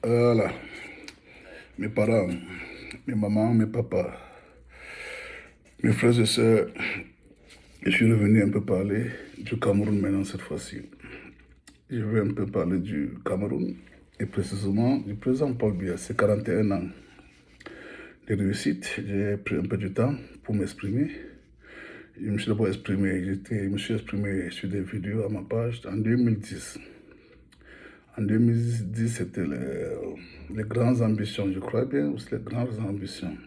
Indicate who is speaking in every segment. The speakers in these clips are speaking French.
Speaker 1: Voilà, mes parents, mes mamans, mes papas, mes frères et sœurs, je suis revenu un peu parler du Cameroun maintenant cette fois-ci. Je vais un peu parler du Cameroun et précisément du président Paul Biya, ses 41 ans de réussite. J'ai pris un peu du temps pour m'exprimer. Je me suis d'abord exprimé, je me suis exprimé sur des vidéos à ma page en 2010. En 2010, c'était les grandes ambitions, je crois bien, ou c'est les grandes ambitions.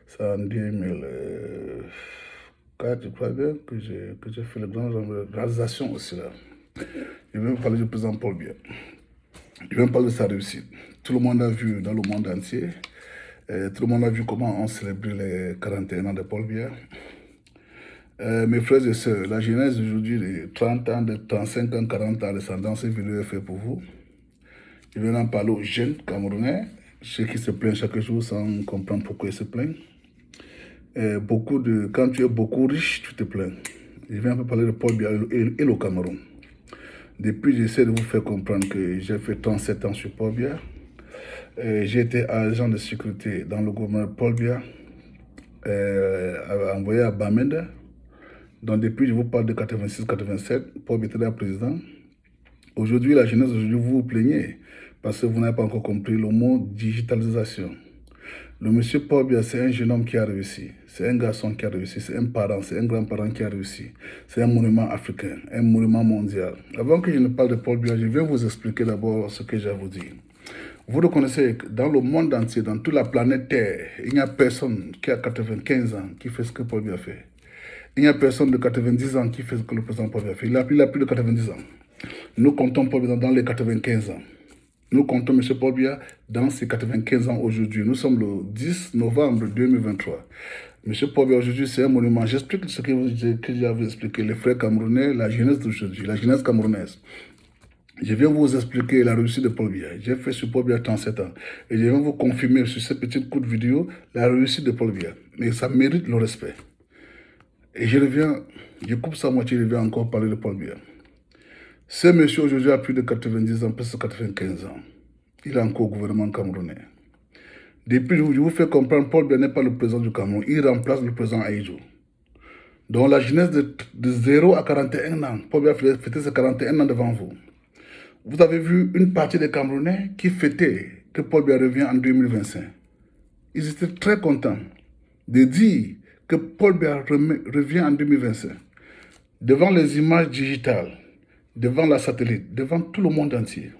Speaker 1: C'est en 2004, je crois bien, que j'ai fait les grandes réalisations aussi là. Je vais vous parler du président Paul Biya. Je vais vous parler de sa réussite. Tout le monde a vu dans le monde entier, tout le monde a vu comment on célébrait les 41 ans de Paul Biya. Mes frères et sœurs, la jeunesse d'aujourd'hui de 30 ans, de 35 ans, 40 ans, dans cette vidéo est fait pour vous. Je vais en parler aux jeunes Camerounais, ceux qui se plaignent chaque jour sans comprendre pourquoi ils se plaignent. Quand tu es beaucoup riche, tu te plains. Je viens un peu parler de Paul Biya et le Cameroun. Depuis, j'essaie de vous faire comprendre que j'ai fait 37 ans sur Paul Biya. J'ai été agent de sécurité dans le gouvernement Paul Biya, envoyé à Bamenda. Donc depuis, je vous parle de 86-87, Paul Biya était là président. Aujourd'hui, la jeunesse, aujourd'hui, vous vous plaignez parce que vous n'avez pas encore compris le mot digitalisation. Le monsieur Paul Biya, c'est un jeune homme qui a réussi. C'est un garçon qui a réussi. C'est un parent, c'est un grand-parent qui a réussi. C'est un monument africain, un monument mondial. Avant que je ne parle de Paul Biya, je vais vous expliquer d'abord ce que j'ai à vous dire. Vous reconnaissez que dans le monde entier, dans toute la planète Terre, il n'y a personne qui a 95 ans qui fait ce que Paul Biya fait. Il n'y a personne de 90 ans qui fait ce que le président Paul Biya fait. Il a plus de 90 ans. Nous comptons Paul Biya dans les 95 ans. Nous comptons M. Paul Biya dans ses 95 ans aujourd'hui. Nous sommes le 10 novembre 2023. M. Paul Biya aujourd'hui, c'est un monument. J'explique ce que j'avais expliqué. Les frères camerounais, la jeunesse d'aujourd'hui, la jeunesse camerounaise. Je viens vous expliquer la réussite de Paul Biya. J'ai fait sur Paul Biya 37 ans. Et je viens vous confirmer sur cette petite coup de vidéo la réussite de Paul Biya. Mais ça mérite le respect. Et je coupe sa moitié, je reviens encore parler de Paul Biya. Ce monsieur aujourd'hui a plus de 90 ans, presque 95 ans. Il est encore au gouvernement camerounais. Depuis, je vous fais comprendre, Paul Biya n'est pas le président du Cameroun. Il remplace le président Ahidjo. Donc la jeunesse de 0 à 41 ans, Paul Biya fêtait ses 41 ans devant vous. Vous avez vu une partie des Camerounais qui fêtaient que Paul Biya revient en 2025. Ils étaient très contents de dire que Paul Biya revient en 2025. Devant les images digitales, devant la satellite, devant tout le monde entier.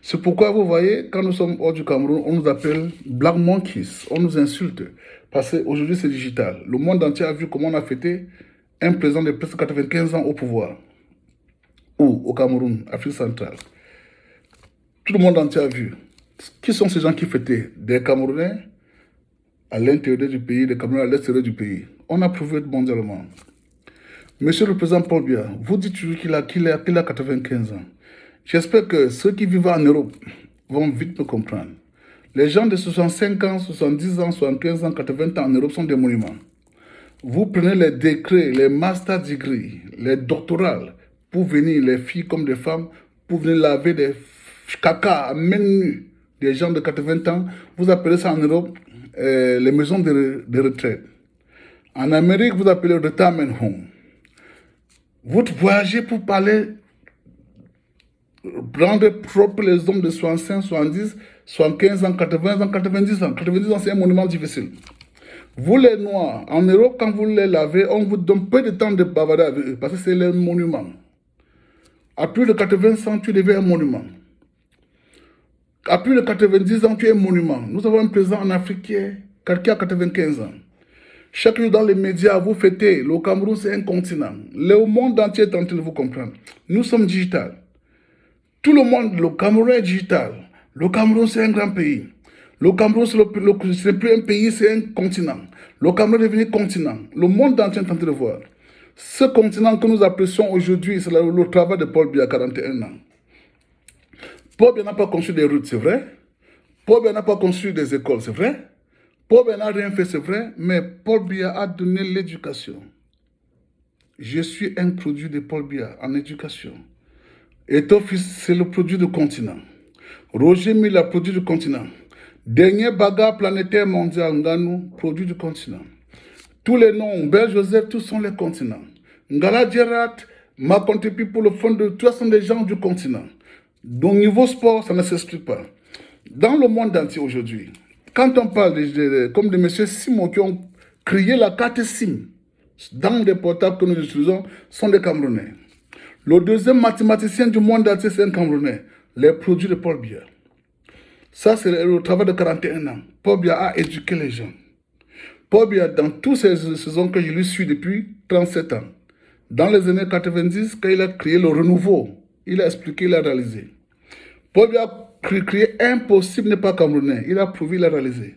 Speaker 1: C'est pourquoi vous voyez, quand nous sommes hors du Cameroun, on nous appelle Black Monkeys, on nous insulte. Parce qu'aujourd'hui c'est digital. Le monde entier a vu comment on a fêté un président de presque 95 ans au pouvoir. Ou au Cameroun, Afrique centrale. Tout le monde entier a vu. Qui sont ces gens qui fêtaient? Des Camerounais à l'intérieur du pays, des Camerounais à l'extérieur du pays. On a prouvé mondialement. Monsieur le président Paul Biya, vous dites toujours qu'il a 95 ans. J'espère que ceux qui vivent en Europe vont vite me comprendre. Les gens de 65 ans, 70 ans, 75 ans, 80 ans en Europe sont des monuments. Vous prenez les décrets, les master degrees, les doctorales, pour venir, les filles comme des femmes, pour venir laver des caca à main nue des gens de 80 ans. Vous appelez ça en Europe les maisons de retraite. En Amérique, vous appelez retirement home. Vous voyagez pour parler, rendre propre les hommes de 65, 70, 75 ans, 80 ans, 90 ans. 90 ans, c'est un monument difficile. Vous les Noirs, en Europe, quand vous les lavez, on vous donne peu de temps de bavarder avec eux, parce que c'est les monuments. À plus de 80 ans, tu deviens un monument. À plus de 90 ans, tu es un monument. Nous avons un président en Afrique qui a 95 ans. Chaque jour dans les médias, vous fêtez. Le Cameroun, c'est un continent. Le monde entier est en train de vous comprendre. Nous sommes digital. Tout le monde, le Cameroun est digital. Le Cameroun, c'est un grand pays. Le Cameroun, ce n'est plus un pays, c'est un continent. Le Cameroun est devenu continent. Le monde entier est en train de voir. Ce continent que nous apprécions aujourd'hui, c'est le travail de Paul Biya, 41 ans. Paul Biya n'a pas construit des routes, c'est vrai. Paul Biya n'a pas construit des écoles, c'est vrai. Paul Biya n'a rien fait, c'est vrai. Mais Paul Biya a donné l'éducation. Je suis un produit de Paul Biya en éducation. Eto'o Fils, c'est le produit du continent. Roger Mila, produit du continent. Dernier bagarre planétaire mondial, Nganou, produit du continent. Tous les noms, Bel Joseph, tous sont les continents. Ngala Djerat, Makontepi pour le fond de tous sont des gens du continent. Donc, niveau sport, ça ne s'explique pas. Dans le monde entier aujourd'hui, quand on parle comme de messieurs Simon qui ont créé la carte SIM dans les portables que nous utilisons, sont des Camerounais. Le deuxième mathématicien du monde entier, c'est un Camerounais. Les produits de Paul Biya. Ça, c'est le travail de 41 ans. Paul Biya a éduqué les gens. Paul Biya, dans toutes ces saisons que je lui suis depuis 37 ans, dans les années 90, quand il a créé le renouveau, il a expliqué, il a réalisé. Paul Biya a créé impossible n'est pas camerounais. Il a prouvé, il a réalisé.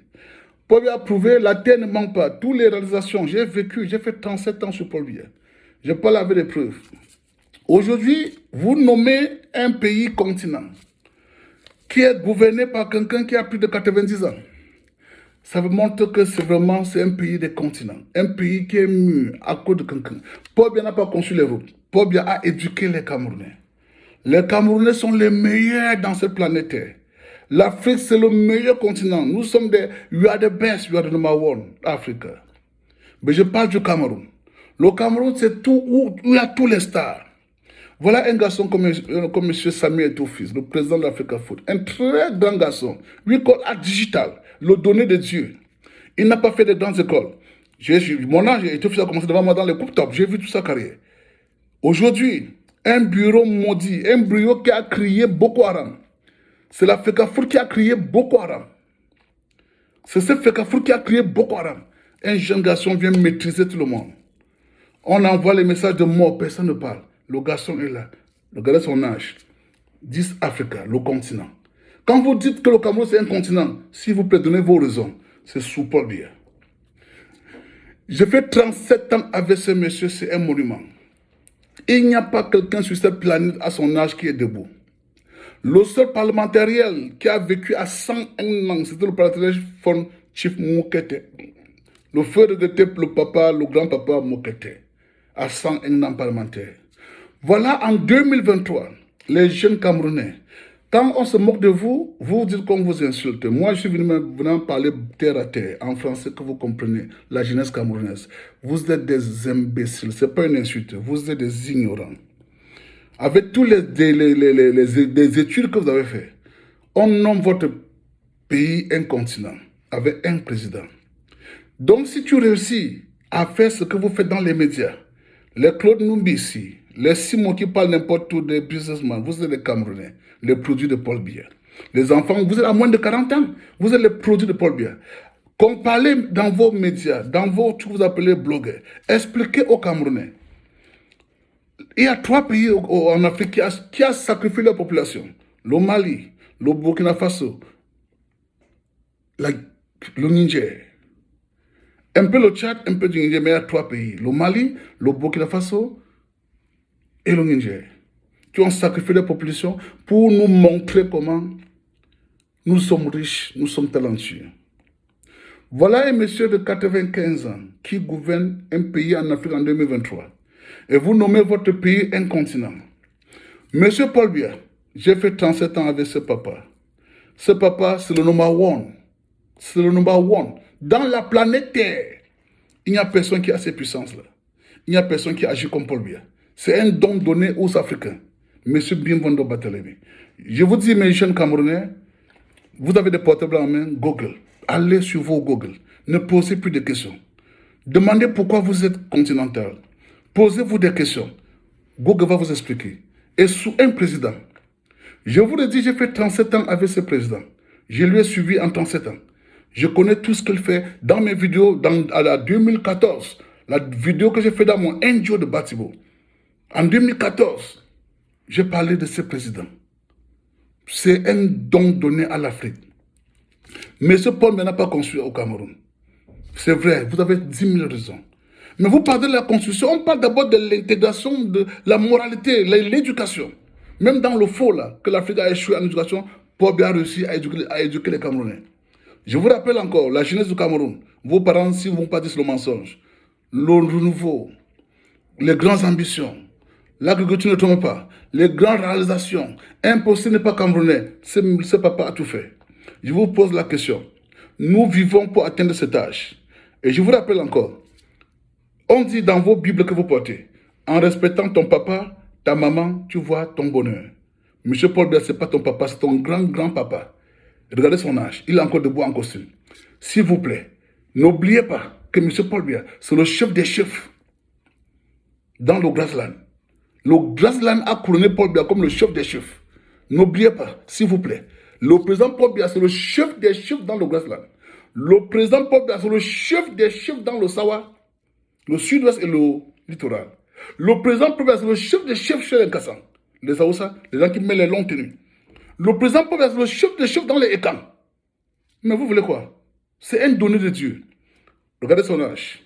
Speaker 1: Paul Biya a prouvé, la terre ne manque pas. Toutes les réalisations, j'ai vécu, j'ai fait 37 ans sur Paul Biya. Je parle avec des preuves. Aujourd'hui, vous nommez un pays continent qui est gouverné par quelqu'un qui a plus de 90 ans. Ça vous montre que c'est un pays des continents. Un pays qui est mûr à cause de quelqu'un. Paul Biya n'a pas conçu les routes. Paul Biya a éduqué les Camerounais. Les Camerounais sont les meilleurs dans cette planète. L'Afrique, c'est le meilleur continent. Nous sommes you are the best, you are the number one, Africa. Mais je parle du Cameroun. Le Cameroun, c'est tout où il y a tous les stars. Voilà un garçon comme M. Samuel Eto'o-Fils, le président de l'Africa Foot. Un très grand garçon. Lui, Art Digital, le donné de Dieu. Il n'a pas fait de grandes écoles. Mon âge, Eto'o-Fils a commencé devant moi dans les coupes top. J'ai vu toute sa carrière. Aujourd'hui, un bureau maudit, un bureau qui a créé Boko Haram. C'est l'Africa Foot qui a créé Boko Haram. C'est ce Africa Foot qui a créé Boko Haram. Un jeune garçon vient maîtriser tout le monde. On envoie les messages de mort, personne ne parle. Le garçon est là. Regardez son âge. 10 Africa, le continent. Quand vous dites que le Cameroun c'est un continent, s'il vous plaît, donnez vos raisons. C'est sous Paul Biya. J'ai fait 37 ans avec ce monsieur, c'est un monument. Il n'y a pas quelqu'un sur cette planète à son âge qui est debout. Le seul parlementariel qui a vécu à 101 ans, c'était le parlementariel Fon Chief Mokete. Le frère de Tep, le papa, le grand-papa Mokete, à 101 ans parlementaire. Voilà en 2023, les jeunes Camerounais, quand on se moque de vous, vous dites qu'on vous insulte. Moi, je suis venu maintenant parler terre à terre, en français que vous comprenez, la jeunesse camerounaise. Vous êtes des imbéciles, ce n'est pas une insulte, vous êtes des ignorants. Avec tous les études que vous avez faites, on nomme votre pays un continent, avec un président. Donc, si tu réussis à faire ce que vous faites dans les médias, les Claude Numbisi, les Simon qui parlent n'importe où des businessmen, vous êtes les Camerounais, les produits de Paul Biya. Les enfants, vous êtes à moins de 40 ans, vous êtes les produits de Paul Biya. Parlez dans vos médias, dans vos, ce que vous appelez blogueurs, expliquez aux Camerounais. Il y a 3 pays en Afrique qui ont sacrifié leur population. Le Mali, le Burkina Faso, le Niger. Un peu le Tchad, un peu du Niger, mais il y a 3 pays. Le Mali, le Burkina Faso et le Niger. Qui ont sacrifié leur population pour nous montrer comment nous sommes riches, nous sommes talentueux. Voilà un monsieur de 95 ans qui gouverne un pays en Afrique en 2023. Et vous nommez votre pays un continent. Monsieur Paul Biya, j'ai fait 37 ans avec ce papa. Ce papa, c'est le number one. C'est le number one. Dans la planète Terre, il n'y a personne qui a ces puissances-là. Il n'y a personne qui agit comme Paul Biya. C'est un don donné aux Africains. Monsieur Bimbondo Batelemi. Je vous dis, mes jeunes Camerounais, vous avez des portables en main, Google. Allez sur vos Google. Ne posez plus de questions. Demandez pourquoi vous êtes continental. Posez-vous des questions. Google va vous expliquer. Et sous un président, je vous le dis, j'ai fait 37 ans avec ce président. Je lui ai suivi en 37 ans. Je connais tout ce qu'il fait dans mes vidéos, à la 2014. La vidéo que j'ai fait dans mon NGO de Batibo. En 2014, j'ai parlé de ce président. C'est un don donné à l'Afrique. Mais ce Paul n'a pas construit au Cameroun. C'est vrai, vous avez 10 000 raisons. Mais vous parlez de la construction, on parle d'abord de l'intégration, de la moralité, l'éducation. Même dans le faux, là, que l'Afrique a échoué en éducation, Paul Biya a réussi à éduquer les Camerounais. Je vous rappelle encore, la jeunesse du Cameroun, vos parents, si vous ne vont pas dire le mensonge, le renouveau, les grandes ambitions, L'agriculture ne tombe pas. Les grandes réalisations. Impossible n'est pas camerounais. Ce papa a tout fait. Je vous pose la question. Nous vivons pour atteindre cet âge. Et je vous rappelle encore, on dit dans vos Bibles que vous portez, en respectant ton papa, ta maman, tu vois ton bonheur. Monsieur Paul Biya, ce n'est pas ton papa, c'est ton grand-grand-papa. Regardez son âge, il est encore debout en costume. S'il vous plaît, n'oubliez pas que Monsieur Paul Biya, c'est le chef des chefs dans le Grassland. Le Grassland a couronné Paul Biya comme le chef des chefs. N'oubliez pas, s'il vous plaît. Le président Paul Biya, c'est le chef des chefs dans le Grassland. Le président Paul Biya, c'est le chef des chefs dans le Sawa, le sud-ouest et le littoral. Le président Paul Biya, c'est le chef des chefs chez les Kassans. Les Aoussa, les gens qui mettent les longues tenues. Le président Paul Biya, c'est le chef des chefs dans les Ekans. Mais vous voulez quoi? C'est un donné de Dieu. Regardez son âge.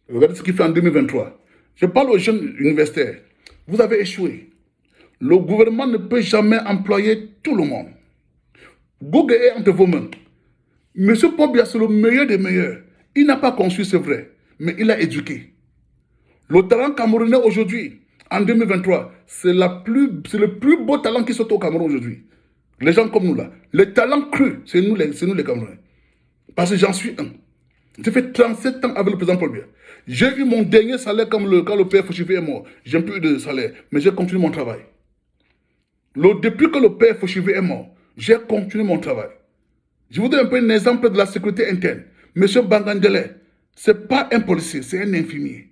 Speaker 1: Regardez ce qu'il fait en 2023. Je parle aux jeunes universitaires. Vous avez échoué. Le gouvernement ne peut jamais employer tout le monde. Google est entre vos mains. Monsieur Paul Biya, c'est le meilleur des meilleurs. Il n'a pas conçu, c'est vrai, mais il a éduqué. Le talent camerounais aujourd'hui, en 2023, c'est le plus beau talent qui saute au Cameroun aujourd'hui. Les gens comme nous là. Le talent cru, c'est nous les Camerounais. Parce que j'en suis un. J'ai fait 37 ans avec le président Paul Biya. J'ai eu mon dernier salaire quand le père Fouchivé est mort. J'ai plus de salaire, mais j'ai continué mon travail. Depuis que le père Fouchivé est mort, j'ai continué mon travail. Je vous donne un peu un exemple de la sécurité interne. Monsieur Bangandele, ce n'est pas un policier, c'est un infirmier.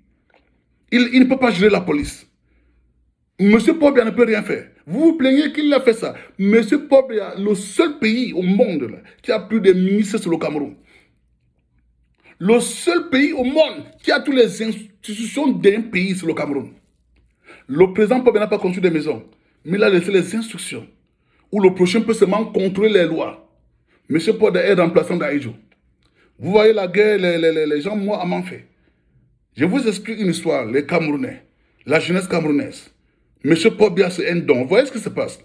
Speaker 1: Il ne peut pas gérer la police. Monsieur Paul Biya ne peut rien faire. Vous vous plaignez qu'il a fait ça. Monsieur Paul Biya, le seul pays au monde là, qui a plus de ministres, c'est le Cameroun. Le seul pays au monde qui a toutes les institutions d'un pays, c'est le Cameroun. Le président Paul Biya n'a pas construit des maisons, mais il a laissé les instructions où le prochain peut seulement contrôler les lois. Monsieur Paul Biya est remplaçant d'Aïdjo. Vous voyez la guerre, les gens, moi, à Manfé. Je vous explique une histoire, les Camerounais, la jeunesse camerounaise. Monsieur Paul Biya, c'est un don. Vous voyez ce qui se passe?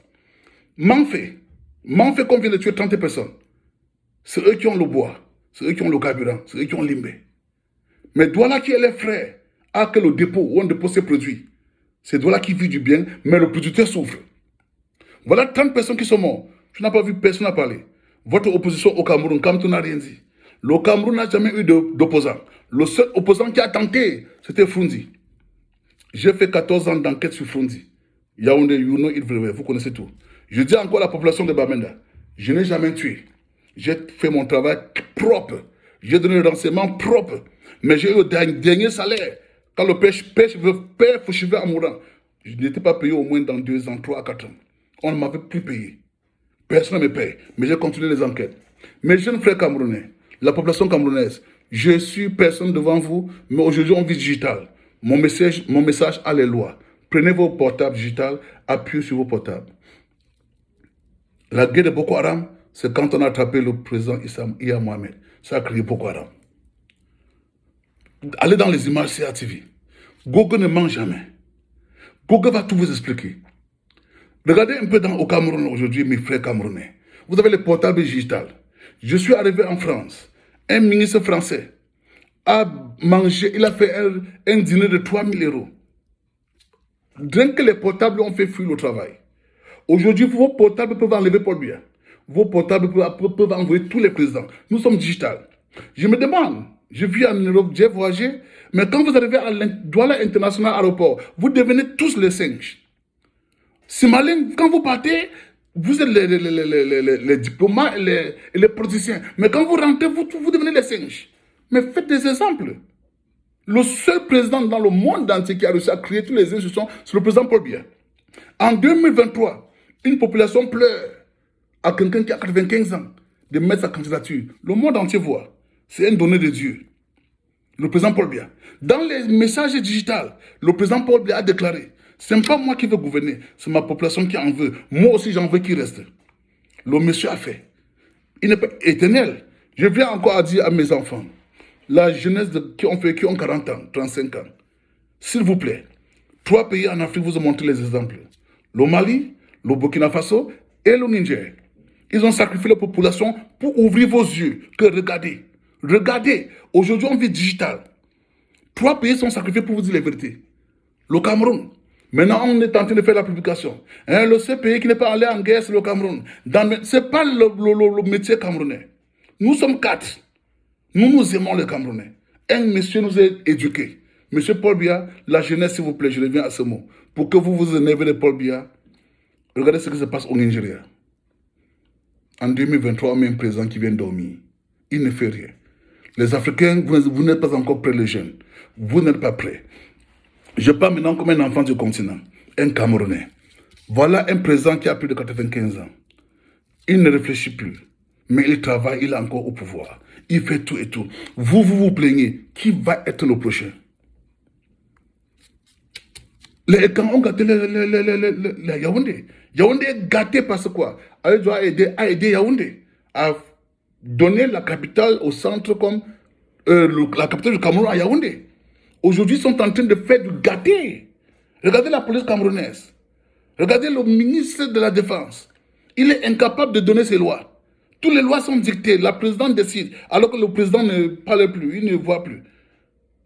Speaker 1: Manfé, qu'on vient de tuer 30 personnes. C'est eux qui ont le bois, c'est eux qui ont le carburant, c'est eux qui ont l'imbé. Mais Douala qui est les frères, a que le dépôt, où on dépose ses produits. C'est Douala qui vit du bien, mais le producteur souffre. Voilà 30 personnes qui sont mortes. Tu n'as pas vu personne à parler. Votre opposition au Cameroun, comme tu n'as rien dit. Le Cameroun n'a jamais eu d'opposant. Le seul opposant qui a tenté, c'était Frunzi. J'ai fait 14 ans d'enquête sur Frunzi. Yaoundé, Youno, Ilvrewe, vous connaissez tout. Je dis encore à la population de Bamenda, je n'ai jamais tué. J'ai fait mon travail propre. J'ai donné le renseignement propre. Mais j'ai eu le dernier salaire. Quand le père Fouchivé Amoura, je n'étais pas payé au moins dans 2 ans, 3 à 4 ans. On ne m'avait plus payé. Personne ne me paye. Mais j'ai continué les enquêtes. Mes jeunes frères camerounais, la population camerounaise, je suis personne devant vous, mais aujourd'hui on vit digital. Mon message a les lois. Prenez vos portables digitales, appuyez sur vos portables. La guerre de Boko Haram, c'est quand on a attrapé le président Iya Mohamed. Ça a créé Boko Haram. Allez dans les images CATV. Google ne ment jamais. Google va tout vous expliquer. Regardez un peu au Cameroun aujourd'hui, mes frères camerounais. Vous avez les portables digitales. Je suis arrivé en France. Un ministre français a mangé, il a fait un dîner de 3 000 euros. Rien que les portables ont fait fuir le travail. Aujourd'hui, vos portables peuvent enlever Paul Biya. Vos portables peuvent envoyer tous les présidents. Nous sommes digitales. Je me demande, je vis en Europe, j'ai voyagé, mais quand vous arrivez à Douala International Aéroport, vous devenez tous les singes. C'est malin, quand vous partez, vous êtes les diplomates et les politiciens. Mais quand vous rentrez, vous devenez les singes. Mais faites des exemples. Le seul président dans le monde entier qui a réussi à créer toutes les institutions, c'est le président Paul Biya. En 2023, une population pleure à quelqu'un qui a 95 ans de mettre sa candidature. Le monde entier voit. C'est un donné de Dieu. Le président Paul Biya. Dans les messages digitaux, le président Paul Biya a déclaré, ce n'est pas moi qui veux gouverner, c'est ma population qui en veut. Moi aussi, j'en veux qu'il reste. Le monsieur a fait. Il n'est pas éternel. Je viens encore à dire à mes enfants, la jeunesse qui ont 40 ans, 35 ans, s'il vous plaît, 3 pays en Afrique vous ont montré les exemples. Le Mali, le Burkina Faso et le Niger. Ils ont sacrifié la population pour ouvrir vos yeux. Que regardez. Regardez. Aujourd'hui, on vit digital. 3 pays sont sacrifiés pour vous dire la vérité. Le Cameroun, Maintenant, on est en train de faire la publication. Hein, le seul pays qui n'est pas allé en guerre, c'est le Cameroun. Ce n'est pas le métier camerounais. Nous sommes 4. Nous aimons les Camerounais. Un monsieur nous a éduqués. Monsieur Paul Biya, la jeunesse, s'il vous plaît, je reviens à ce mot. Pour que vous vous énervez de Paul Biya, regardez ce qui se passe au Nigeria. En 2023, on met un président qui vient dormir. Il ne fait rien. Les Africains, vous n'êtes pas encore prêts, les jeunes. Vous n'êtes pas prêts. Je parle maintenant comme un enfant du continent, un Camerounais. Voilà un président qui a plus de 95 ans. Il ne réfléchit plus, mais il travaille, il est encore au pouvoir. Il fait tout et tout. Vous plaignez. Qui va être le prochain? Quand on gâte les Yaoundé. Yaoundé est gâté parce quoi? Elle doit aider Yaoundé à donner la capitale au centre comme la capitale du Cameroun à Yaoundé. Aujourd'hui, ils sont en train de faire du gâté. Regardez la police camerounaise. Regardez le ministre de la Défense. Il est incapable de donner ses lois. Toutes les lois sont dictées. La présidente décide. Alors que le président ne parle plus. Il ne voit plus.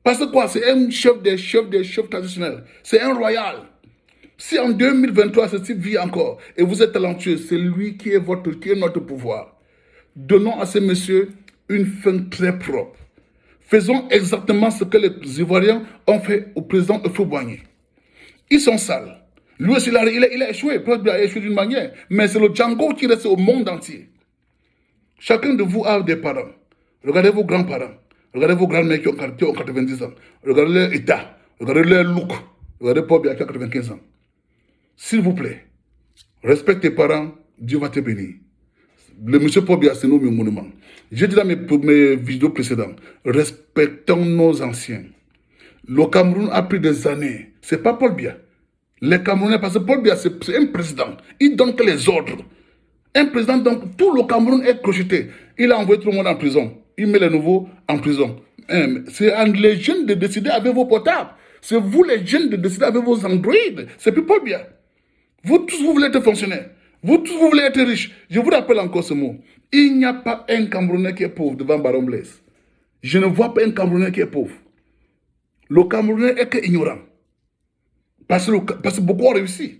Speaker 1: Parce que quoi? C'est un chef des chefs traditionnels. C'est un royal. Si en 2023, ce type vit encore et vous êtes talentueux, c'est lui qui est notre pouvoir. Donnons à ce monsieur une fin très propre. Faisons exactement ce que les Ivoiriens ont fait au président Houphouët-Boigny. Ils sont sales. Lui aussi, il a échoué. Peut-être qu'il a échoué d'une manière. Mais c'est le Django qui reste au monde entier. Chacun de vous a des parents. Regardez vos grands-parents. Regardez vos grands-mères qui ont 90 ans. Regardez leur état. Regardez leur look. Regardez Paul Biya qui a 95 ans. S'il vous plaît, respecte tes parents. Dieu va te bénir. Le monsieur Paul Biya, c'est nos monuments. J'ai dit dans mes vidéos précédentes, respectons nos anciens. Le Cameroun a pris des années. Ce n'est pas Paul Biya. Les Camerounais, parce que Paul Biya, c'est un président. Il donne que les ordres. Un président, donc, tout le Cameroun est crocheté. Il a envoyé tout le monde en prison. Il met les nouveaux en prison. C'est les jeunes de décider avec vos portables. C'est vous les jeunes de décider avec vos Android. C'est plus Paul Biya. Vous tous, vous voulez être fonctionnaires. Vous tous, vous voulez être riches. Je vous rappelle encore ce mot. Il n'y a pas un Camerounais qui est pauvre devant Baron Blaise. Je ne vois pas un Camerounais qui est pauvre. Le Camerounais est que ignorant. Parce que beaucoup ont réussi.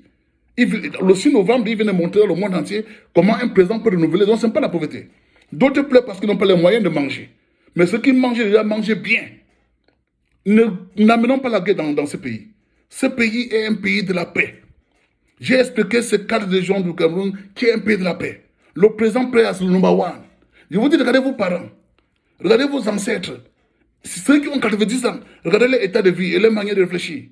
Speaker 1: Le 6 novembre, il vient de montrer au monde entier comment un président peut renouveler. Donc, ce n'est pas la pauvreté. D'autres pleurent parce qu'ils n'ont pas les moyens de manger. Mais ceux qui mangent déjà mangent bien. N'amenons pas la guerre dans ce pays. Ce pays est un pays de la paix. J'ai expliqué ces 4 régions du Cameroun qui est un pays de la paix. Le président prêt à le number one. Je vous dis, regardez vos parents. Regardez vos ancêtres. Ceux qui ont 90 ans, regardez leur état de vie et leur manière de réfléchir.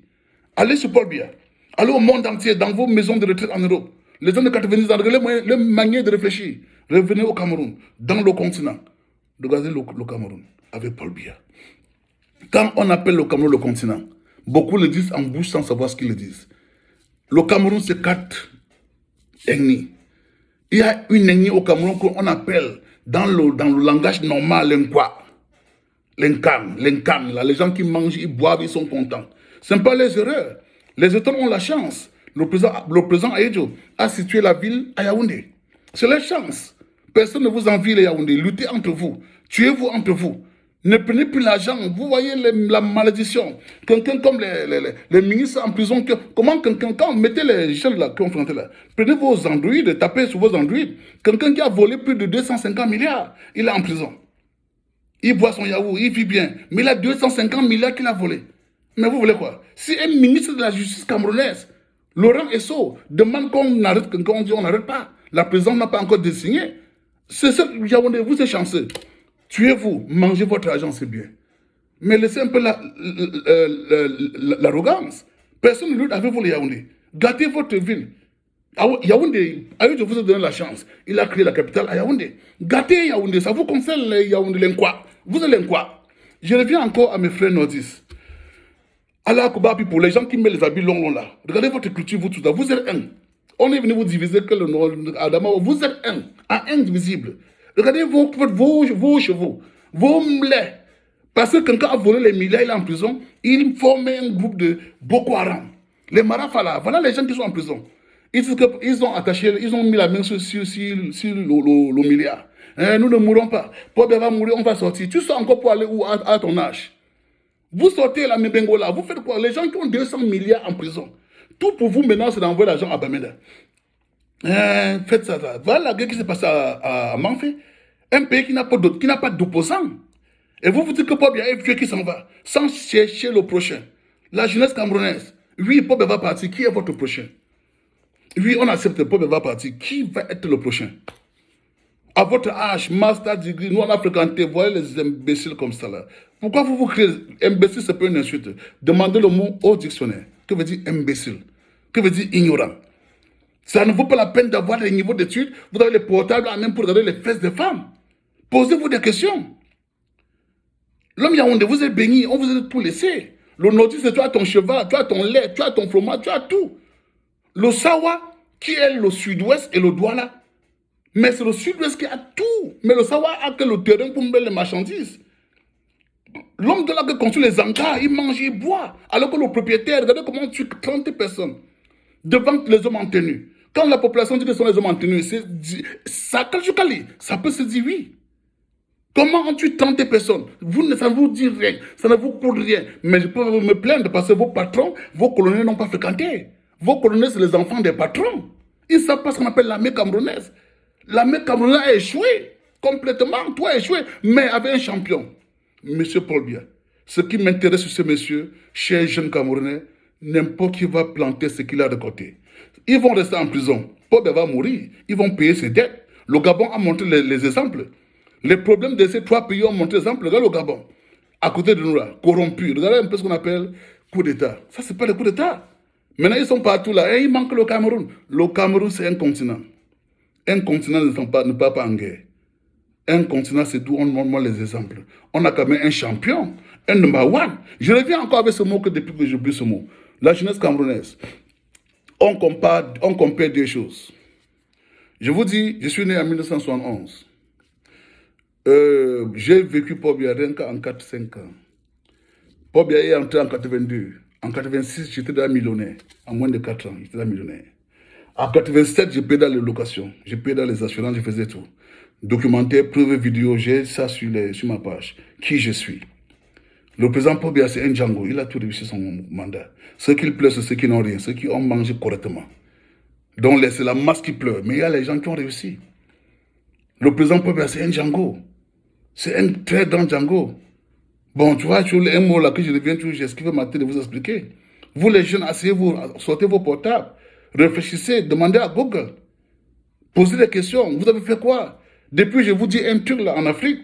Speaker 1: Allez sur Paul Biya. Allez au monde entier, dans vos maisons de retraite en Europe. Les gens de 90 ans, regardez leur manière de réfléchir. Revenez au Cameroun, dans le continent. Regardez le Cameroun, avec Paul Biya. Quand on appelle le Cameroun le continent, beaucoup le disent en bouche sans savoir ce qu'ils le disent. Le Cameroun, c'est 4 ethnies. Il y a une ethnie au Cameroun qu'on appelle, dans le langage normal, l'Nkwa. L'Nkan, là, les gens qui mangent, ils boivent, ils sont contents. Ce n'est pas les erreurs. Les États ont la chance. Le président Aïdjo a situé la ville à Yaoundé. C'est leur chance. Personne ne vous envie les Yaoundé. Luttez entre vous. Tuez-vous entre vous. Ne prenez plus l'argent. Vous voyez la malédiction. Quelqu'un comme les ministres en prison. Quand vous mettez les jeunes là, qui ont fronté là, prenez vos androïdes, tapez sur vos androïdes. Quelqu'un qui a volé plus de 250 milliards, il est en prison. Il boit son yaourt, il vit bien. Mais il a 250 milliards qu'il a volé. Mais vous voulez quoi? Si un ministre de la justice camerounaise, Laurent Esso, demande qu'on arrête, quand on dit on n'arrête pas, la présidente n'a pas encore désigné, c'est ça, Yaoundé, vous êtes chanceux. Tuez-vous, mangez votre argent, c'est bien. Mais laissez un peu l'arrogance. Personne ne lutte avec vous, les Yaoundé. Gâtez votre ville. Yaoundé, je vous ai donné la chance. Il a créé la capitale à Yaoundé. Gâtez Yaoundé, ça vous concerne les Yaoundé, l'Nkwa. Vous êtes l'Nkwa. Je reviens encore à mes frères nordistes. Allah Koubapi, pour les gens qui mettent les habits longs là, regardez votre culture, vous tous là, vous êtes un. On est venu vous diviser que le nord, Adama, vous êtes un, indivisible. Regardez vos chevaux, vos mlets. Parce que quelqu'un a volé les milliards, il est en prison, il forme un groupe de Boko Haram. Les Marafala, voilà les gens qui sont en prison. Ils ont attaché, ils ont mis la main sur le milliard. Nous ne mourrons pas. Paul Biya va mourir, on va sortir. Tu sors encore pour aller où à ton âge? Vous sortez la Mébengola, vous faites quoi? Les gens qui ont 200 milliards en prison. Tout pour vous maintenant, c'est d'envoyer l'argent à Bamenda. Faites ça. Voilà la guerre qui s'est passée à Manfé. Un pays qui n'a pas d'opposants. Et vous dites que Paul Biya est vieux qui s'en va, sans chercher le prochain. La jeunesse camerounaise. Oui, Paul Biya va partir. Qui est votre prochain? Oui, on accepte, Paul Biya va partir. Qui va être le prochain? À votre âge, master degree, nous on a fréquenté, voyez les imbéciles comme ça là. Pourquoi vous créez imbécile, c'est pas une insulte. Demandez le mot au dictionnaire. Que veut dire imbécile? Que veut dire ignorant? Ça ne vaut pas la peine d'avoir des niveaux d'études. Vous avez les portables en même pour regarder les fesses des femmes. Posez-vous des questions. L'homme Yaoundé, vous êtes béni, on vous a tout laissé. Le nordiste, c'est tu as ton cheval, tu as ton lait, tu as ton fromage, tu as tout. Le Sawa, qui est le sud-ouest et le Douala. Mais c'est le sud-ouest qui a tout. Mais le Sawa a que le terrain pour mettre les marchandises. L'homme de là qui construit les hangars, il mange, il boit. Alors que le propriétaire, regardez comment on tue 30 personnes devant les hommes en tenue. Quand la population dit que ce sont les hommes en tenue, ça peut se dire oui. Comment on tue 30 personnes? Ça ne vous dit rien, ça ne vous coûte rien. Mais je peux me plaindre parce que vos patrons, vos colonels n'ont pas fréquenté. Vos colonels, c'est les enfants des patrons. Ils ne savent pas ce qu'on appelle l'armée camerounaise. L'armée camerounaise a échoué complètement, tout a échoué, mais avec un champion, Monsieur Paul Biya. Ce qui m'intéresse sur ce monsieur, cher jeune Camerounais, n'importe qui va planter ce qu'il a récolté. Ils vont rester en prison. Paul Biya va mourir. Ils vont payer ses dettes. Le Gabon a montré les exemples. Les problèmes de ces trois pays ont montré l'exemple. Regardez le Gabon, à côté de nous là, corrompu. Regardez un peu ce qu'on appelle coup d'État. Ça, c'est pas le coup d'État. Maintenant, ils sont partout là. Et il manque le Cameroun. Le Cameroun, c'est un continent. Un continent ne part pas en guerre. Un continent, c'est d'où on montre les exemples. On a quand même un champion, un number one. Je reviens encore avec ce mot que depuis que j'oublie ce mot. La jeunesse camerounaise. On compare deux choses. Je vous dis, je suis né en 1971. J'ai vécu Paul Biya rien qu'en 4-5 ans. Paul Biya est entré en 82. En 86, j'étais déjà millionnaire. En moins de 4 ans, j'étais déjà millionnaire. En 87, je payais dans les locations. Je payais dans les assurances, je faisais tout. Documentaire, preuve vidéo, j'ai ça sur ma page. Qui je suis. Le président Paul Biya, c'est un Django. Il a tout réussi son mandat. Ceux qui pleurent, c'est ceux qui n'ont rien. Ceux qui ont mangé correctement. Donc, c'est la masse qui pleure. Mais il y a les gens qui ont réussi. Le président Paul Biya, c'est un Django. C'est un très grand Django. Bon, tu vois, sur un mot là que je reviens toujours, j'esquive ma tête de vous expliquer. Vous les jeunes, asseyez-vous, sortez vos portables, réfléchissez, demandez à Google. Posez des questions. Vous avez fait quoi? Depuis, je vous dis un truc là en Afrique,